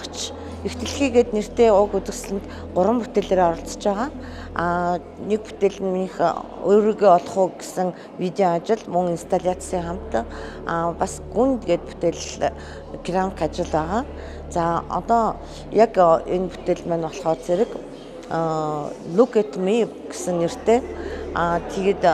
багч их дэлхийгээд нэртэй уг үзэсгэлэнд 3 бүтээлээр оролцож байгаа. Нэг бүтээл нь минийх өөрийгөө олох уу гэсэн видео ажил, мөн инсталляцийн хамт бас гүнд гээд бүтээл керамик ажил байгаа. За одоо яг энэ бүтээл маань болохоор зэрэг Look at me гэсэн нэртэй. Тэгээд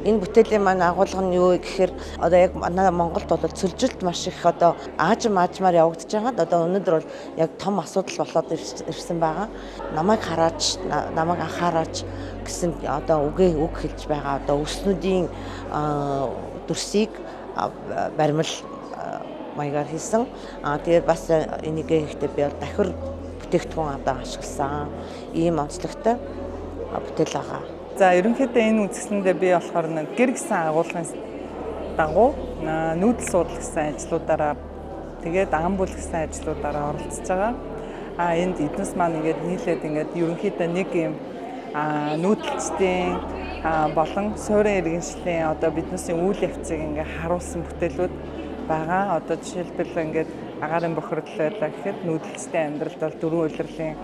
энэ бүтээлийн маань агуулга нь юу гэхээр одоо яг манай Монголд бол цөлжилт маш их одоо аажмаар явагдаж байгаа. Одоо өнөөдөр бол яг том асуудал болоод ирсэн байгаа. Намайг хараач, намайг анхаараач гэсэн одоо үг хэлж байгаа. Одоо өснүүдийн дүрсийг баримл маягаар хийсэн. Тэгээд бас энийг хийхдээ би дахир бүтээгдэхүүн одоо ашигласан ийм онцлогтой бүтээл байгаа. За ерөнхийдөө энэ үзэсгэлэндээ би болохоор гэр гэсэн агуулгын дагуу нүүдэл суудлах гэсэн ажлуудаараа тэгээд ан бүл гэсэн ажлуудаараа оролцож байгаа. Энд эднэс маань ингээд нийлээд ингээд ерөнхийдөө нэг юм нүүдэлчдийн болон суурин иргэншлийн одоо биднээсийн үйл явцыг ингээд харуулсан бүтээлүүд байгаа. Одоо жишээлбэл ингээд агаарын бохирдол байлаа гэхэд нүүдэлчдийн амьдралд бол 4 улирлын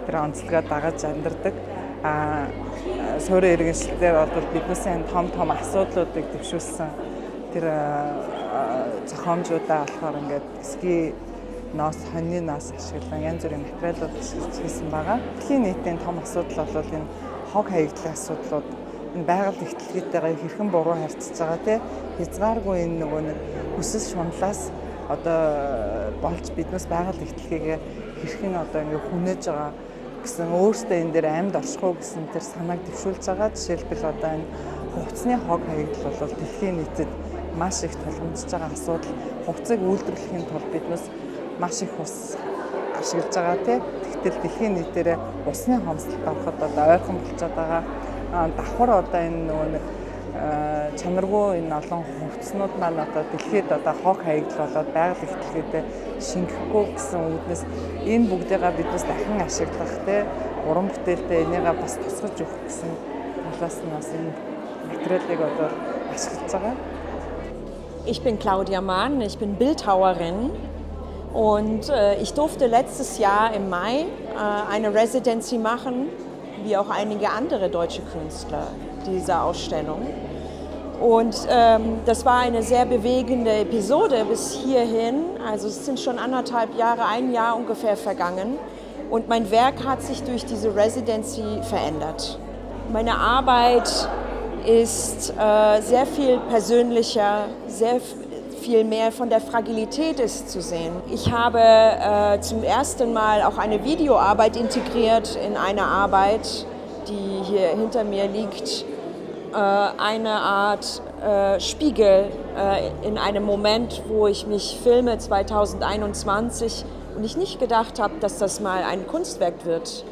тэр онцлогоо дагаж амьдардаг. Суурин иргэншлэлээр бол биднээсээ том асуудлуудыг дэвшүүлсэн тэр зохиомжуудаа болохоор ингээд ски ноос, хоньны ноос ашиглан янз бүрийн материалууд хийсэн байгаа. Дэлхийн нийтийн том асуудал бол энэ хог хаягдлын асуудлууд, энэ байгаль ихтлэгтэйгээ хэрхэн буруу харьцаж байгаа тийм хязгааргүй энэ нөгөө нэг хүсэл шуналаас одоо болж биднээс байгаль ихтлэгийг хэрхэн одоо ингээд хүнээж байгаа гэсэн өөртөө энэ дээр амьд оршихуу гэсэн тэр санааг дэвшүүлж байгаа. Жишээлбэл одоо энэ хувцсны хог хаягдал бол дэлхийн нийтэд маш их тулгамдж байгаа асуудал. Хувцсыг үйлдвэрлэхийн тулд биднээс маш их ус ашиглаж байгаа тийм. Тэгтэл дэлхийн нийтээрээ усны хомсдолд ороход одоо ойрхон болчиход байгаа. Давхар одоо энэ нөгөө чанаргүй энэ олон хувцснууд маань одоо дэлхийд одоо хог хаягдал болоод байгаль ихтлгээтэй шингэхгүй гэсэн үүднээс энэ бүгдээгээ биднээс дахин ашиглах те уран бүтээлтэй энийгээ бас тусгаж өгөх гэсэн талаас нь бас энэ материалыг одоо ашиглаж байгаа. Ich bin Claudia Mahn, ich bin Bildhauerin und ich durfte letztes Jahr im Mai eine Residency machen, wie auch einige andere deutsche Künstler dieser Ausstellung. Und das war eine sehr bewegende Episode bis hierhin. Also es sind schon 1,5 Jahre, 1 Jahr ungefähr vergangen. Und mein Werk hat sich durch diese Residency verändert. Meine Arbeit ist sehr viel persönlicher, sehr viel mehr von der Fragilität ist zu sehen. Ich habe zum ersten Mal auch eine Videoarbeit integriert in eine Arbeit, die hier hinter mir liegt. Eine Art Spiegel in einem Moment, wo ich mich filme 2021 und ich nicht gedacht habe, dass das mal ein Kunstwerk wird,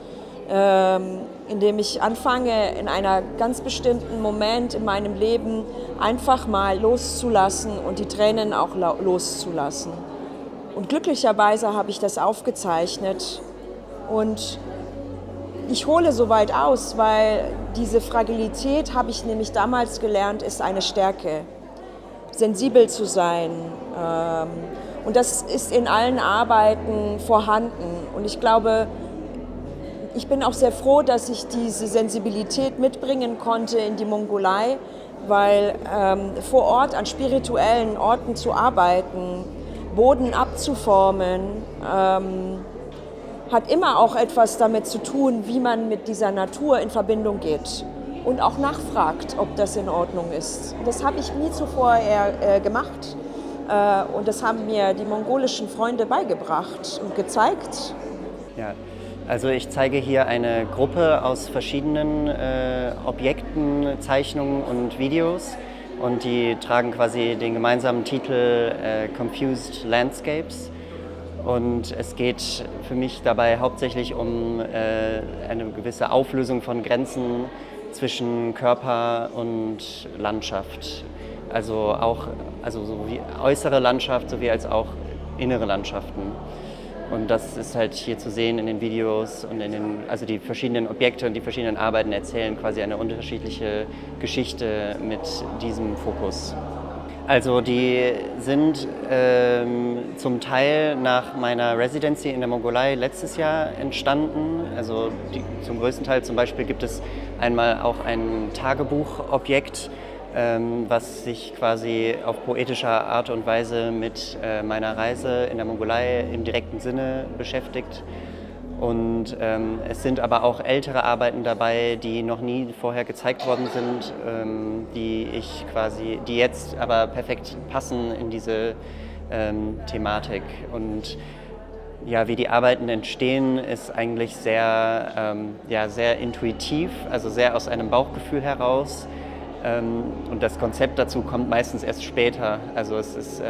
in dem ich anfange, in einem ganz bestimmten Moment in meinem Leben einfach mal loszulassen und die Tränen auch loszulassen. Und glücklicherweise habe ich das aufgezeichnet und ich hole so weit aus, weil diese Fragilität, habe ich nämlich damals gelernt, ist eine Stärke, sensibel zu sein. Und das ist in allen Arbeiten vorhanden. Und ich glaube, ich bin auch sehr froh, dass ich diese Sensibilität mitbringen konnte in die Mongolei, weil vor Ort an spirituellen Orten zu arbeiten, Boden abzuformen, hat immer auch etwas damit zu tun, wie man mit dieser Natur in Verbindung geht und auch nachfragt, ob das in Ordnung ist. Das habe ich nie zuvor gemacht und das haben mir die mongolischen Freunde beigebracht und gezeigt. Ja, also ich zeige hier eine Gruppe aus verschiedenen Objekten, Zeichnungen und Videos und die tragen quasi den gemeinsamen Titel Confused Landscapes. Und es geht für mich dabei hauptsächlich um eine gewisse Auflösung von Grenzen zwischen Körper und Landschaft. Also sowie äußere Landschaft sowie als auch innere Landschaften. Und das ist halt hier zu sehen in den Videos und also die verschiedenen Objekte und die verschiedenen Arbeiten erzählen quasi eine unterschiedliche Geschichte mit diesem Fokus. Also die sind zum Teil nach meiner Residency in der Mongolei letztes Jahr entstanden. Also zum größten Teil zum Beispiel gibt es einmal auch ein Tagebuchobjekt, was sich quasi auf poetische Art und Weise mit meiner Reise in der Mongolei im direkten Sinne beschäftigt. Und es sind aber auch ältere Arbeiten dabei, die noch nie vorher gezeigt worden sind, die jetzt aber perfekt passen in diese Thematik. Und ja, wie die Arbeiten entstehen, ist eigentlich sehr intuitiv, also sehr aus einem Bauchgefühl heraus. Und das Konzept dazu kommt meistens erst später. Also es ist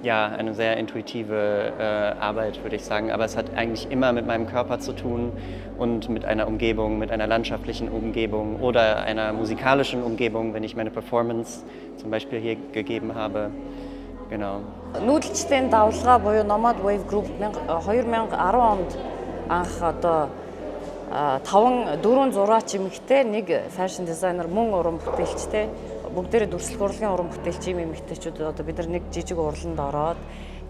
eine sehr intuitive Arbeit, würde ich sagen. Aber es hat eigentlich immer mit meinem Körper zu tun und mit einer Umgebung, mit einer landschaftlichen Umgebung oder einer musikalischen Umgebung, wenn ich meine Performance zum Beispiel hier gegeben habe. Genau. Нүүдэлчдийн давлгаа буюу Nomad Wave Group 2010 онд анх одоо 4 зураач эмэгтэй, нэг фэшн дизайнер, мөн уран бүтээлчтэй, бүгдээрээ дүрслэх урлагийн уран бүтээлч эмэгтэйчүүд одоо бид нар нэг жижиг урланд ороод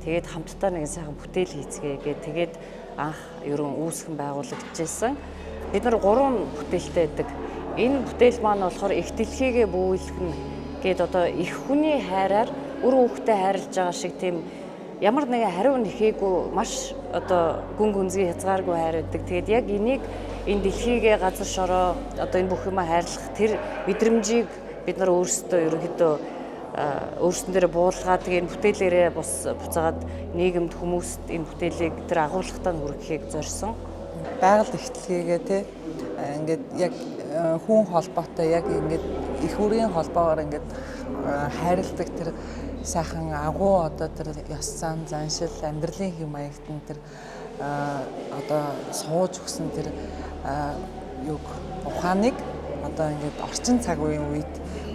тэгээд хамтдаа нэг сайхан бүтээл хийцгээе тэгээд анх ерөн үүсгэн байгуулагдчихсан. Бид нар 3 бүтээлтэй байдаг. Энэ бүтээл маань болохоор их дэлхийгээ бүүлгэн гээд одоо их хүний хайраар үр хүүхдэд хайрлаж байгаа шиг тийм ямар нэгэн хариу нэхээгүй маш одоо гүн гүнзгий хязгааргүй хайрладаг. Тэгээд яг энийг энэ дэлхийгээ газар шороо одоо энэ бүх юмаа хайрлах тэр мэдрэмжийг бид нар өөрсдөө ерөнхийдөө өөрсдөн дээр буулгаад тэгээд энэ бүтээлээрээ бус буцаагаад нийгэмд хүмүүст энэ бүтээлийг тэр агуулгатаа хүргэхийг зорьсон. Байгаль ихтлэгээ те ингээд яг хүн холбоотой яг ингээд их үрийн холбоогоор ингээд хайрладаг тэр сайхан агуу одоо тэр ёс зан заншил амьдралын хэм маягтан тэр одоо сууж өгсөн тэр ухааныг одоо ингээд орчин цаг үеийн үед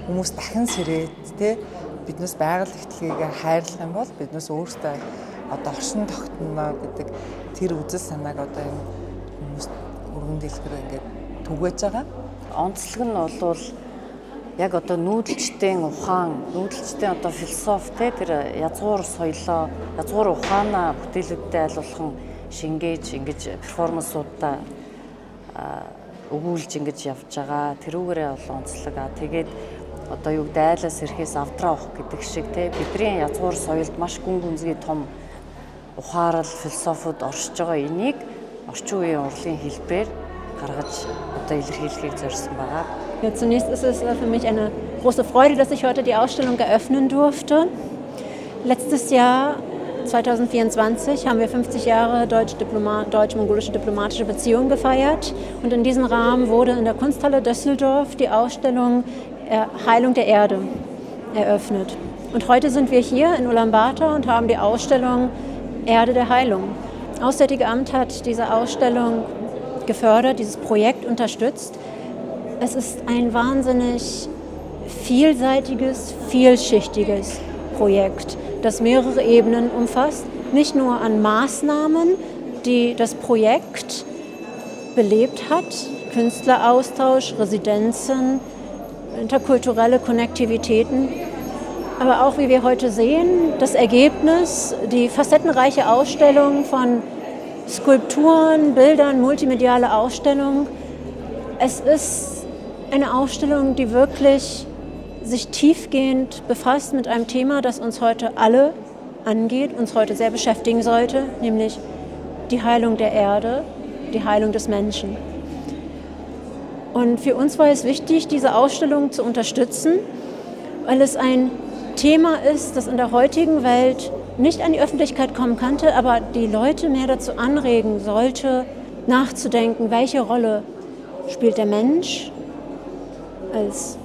хүмүүс дахин сэрээд те биднээс байгаль ихтлэгийг хайрлах юм бол биднээс өөртөө одоо оршин тогтно гэдэг тэр үзэл санааг одоо энэ хүмүүс өргөн дэлгэр ингээд түгэж байгаа. Онцлог нь бол яг одоо нүүдэлчдийн ухаан, нүүдэлчдийн одоо философи те тэр язгуур соёлоо, язгуур ухаанаа бүтээлүүдтэй айлуулхан шингээж ингэж перформансуудаа өгүүлж ингэж явж байгаа. Тэрүүгээрээ бол онцлог. Тэгээд одоо юу гэдэг айлаас ирэхээс авдраа авах гэдэг шиг те бидний язгуур соёлд маш гүн гүнзгий том ухаарал, философиуд оршиж байгаа энийг орчин үеийн урлагийн хэлбэрээр гаргаж одоо илэрхийлэхийг зорьсон байгаа. Ja, zunächst ist es für mich eine große Freude, dass ich heute die Ausstellung eröffnen durfte. Letztes Jahr, 2024, haben wir 50 Jahre deutsch-mongolische diplomatische Beziehungen gefeiert. Und in diesem Rahmen wurde in der Kunsthalle Düsseldorf die Ausstellung Heilung der Erde eröffnet. Und heute sind wir hier in Ulaanbaatar und haben die Ausstellung Erde der Heilung. Auswärtige Amt hat diese Ausstellung gefördert, dieses Projekt unterstützt. Es ist ein wahnsinnig vielseitiges, vielschichtiges Projekt, das mehrere Ebenen umfasst. Nicht nur an Maßnahmen, die das Projekt belebt hat, Künstleraustausch, Residenzen, interkulturelle Konnektivitäten, aber auch, wie wir heute sehen, das Ergebnis, die facettenreiche Ausstellung von Skulpturen, Bildern, multimediale Ausstellung. Es ist eine Ausstellung, die wirklich sich tiefgehend befasst mit einem Thema, das uns heute alle angeht, uns heute sehr beschäftigen sollte, nämlich die Heilung der Erde, die Heilung des Menschen. Und für uns war es wichtig, diese Ausstellung zu unterstützen, weil es ein Thema ist, das in der heutigen Welt nicht an die Öffentlichkeit kommen könnte, aber die Leute mehr dazu anregen sollte, nachzudenken, welche Rolle spielt der Mensch als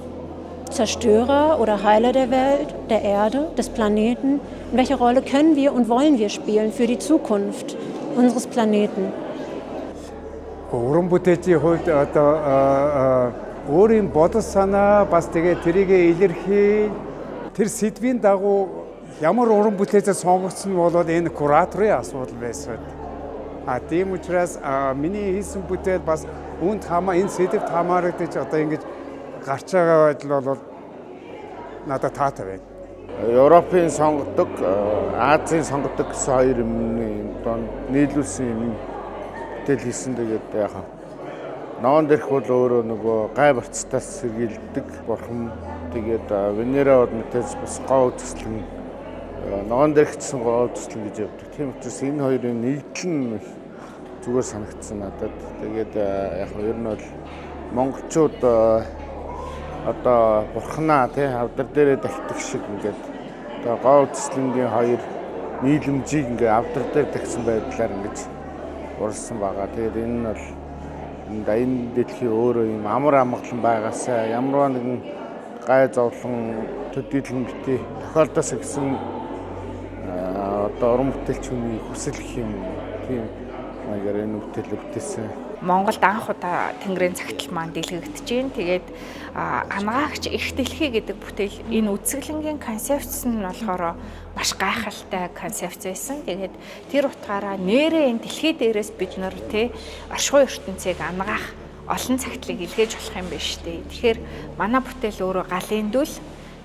Zerstörer oder Heiler der Welt, der Erde, des Planeten und welche Rolle können wir und wollen wir spielen für die Zukunft unseres Planeten. Уран бүтээчийн хувьд одоо өөрийн бодол санаа бас тэгээ тэрийгэ илэрхий тэр сэдвийн дагуу ямар уран бүтээцээ сонгогдсон бол энэ кураторын асуудал байсан. Тийм учраас миний хийсэн бүтээл бас үүнд энэ сэдвт хамаарагдаж одоо ингэж гарч байгаа байдал бол надад таатай байна. Европын сонгодог, Азийн сонгодог гэсэн хоёр юмны донд нийлүүлсэн юм бүтээл хийсэн. Тэгээд яг ноон дээрх бол өөрөө нөгөө гай барцтаас сэргийлдэг бурхан. Тэгээд Венера бол мэдээж бас гоо үзэсгэлэн ноон дээрх гэсэн гоо үзэсгэлэн гэж явдаг. Тийм учраас энэ хоёрын нэгдэл нь зүгээр санагдсан надад. Тэгээд яг ер нь бол монголчууд одоо бурхнаа тий авдар дээрээ дахидаг шиг ингээд одоо гоо үзэсгэлэнгийн хоёр нийлэмжийг ингээд авдар дээр тагсан байдлаар ингэж уралсан байгаа. Тэгээд энэ нь бол энэ дэлхий өөрөө юм амар амгалан байгаасаа ямарваа нэгэн гай зовлон төдийлөн битээ тохиолдоос гэсэн одоо уран бүтээлч хүний хүсэл гэх юм тийм маягаар энэ бүтээлээ бүтээсэн. Монголд анх удаа Тэнгэрийн цагтл маань дэлгэгдэж байна. Тэгээд Анаагч их дэлхий гэдэг бүтээл энэ үзэсгэлэнгийн концепц нь болохоор маш гайхалтай концепц байсан. Тэгээд тэр утгаараа нэрээ энэ дэлхий дээрээс бид нар тий оршихуй ертөнцийг ангаах олон цагтлыг илгээж болох юм байна шүү дээ. Тэгэхээр манай бүтээл өөрөө галын дүл.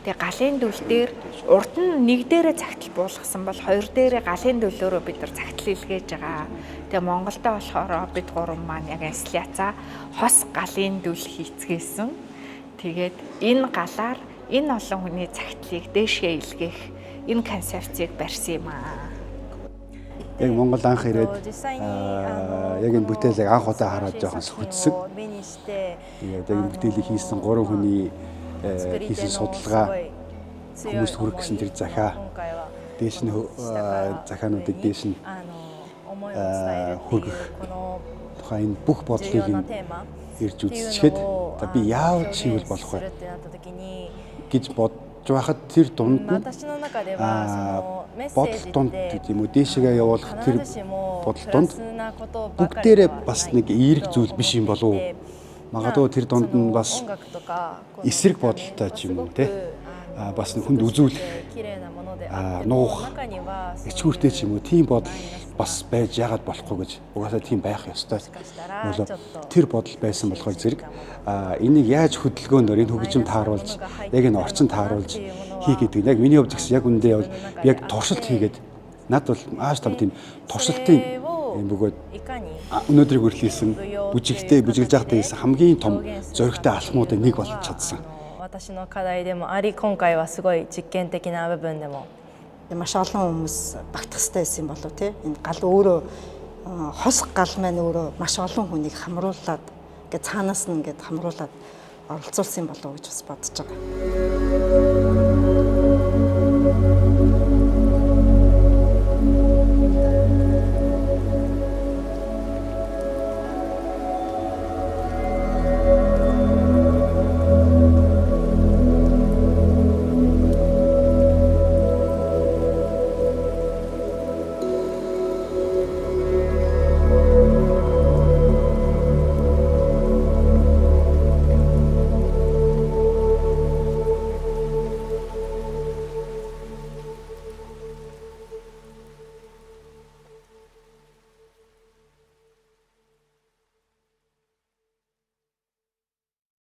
Тэгээ галын дүл дээр урд нь нэг дээрээ цагтл буулгасан бол хоёр дээрээ галын дүлөөрөө бид нар цагтл илгээж байгаа. Тэгээ Монголдо болохоор бид гурван маань яг инсталляцаа хос галын дүл хийцгээсэн. Тэгээд энэ галаар энэ олон хүний цагтлыг дээшээ илгээх энэ концепцийг барьсан юм аа. Яг Монгол анх ирээд яг энэ бүтээлийг анх удаа хараад жоохон хөдсөн. Тэгээд яг энэ бүтээлийг хийсэн 3 хүний хийсэн судалгаа хүмүүст хүрэх гэсэн тэр захаа дээш нь захаануудыг дээш нь хүргэх тухайн энэ бүх бодлыг ирж үзчихэд за би яавал чивэл болох вэ гэж бодож байхад тэр дунд нь бодол дунд гэдэг юм уу дээшгээ явуулах тэр бодол дунд бүгдээрээ бас нэг эерэг зүйл биш юм болов уу? Магадгүй тэр дунд нь бас эсрэг бодолтой ч юм уу те бас хүнд үзүүлэх нуух ичгүүртэй ч юм уу тийм бодол бас байж яагаад болохгүй гэж угаасаа тийм байх ёстой. Тэр бодол байсан болохоор зэрэг энийг яаж хөдөлгөөнөөр энэ хөгжим тааруулж яг энэ орчин тааруулж хийх гэдэг нь яг миний хувьд гэсэн яг үндэ бол би яг туршилт хийгээд над бол ааш том тийм туршилтын энэ бөгөөд өнөөдрийг хүртэлсэн бүжиглэж байхдаа хийсэн хамгийн том зоригтой алхмуудын нэг болж чадсан. 私の課題でもあり、今回はすごい実験的な部分でも маш олон хүмүүс багтах хэрэгтэй байсан юм болов тий. Энэ гал өөрөө хос гал маань өөрөө маш олон хүнийг хамруулад ингээд цаанаас нь ингээд хамруулад оролцуулсан болов уу гэж бас бодож байгаа.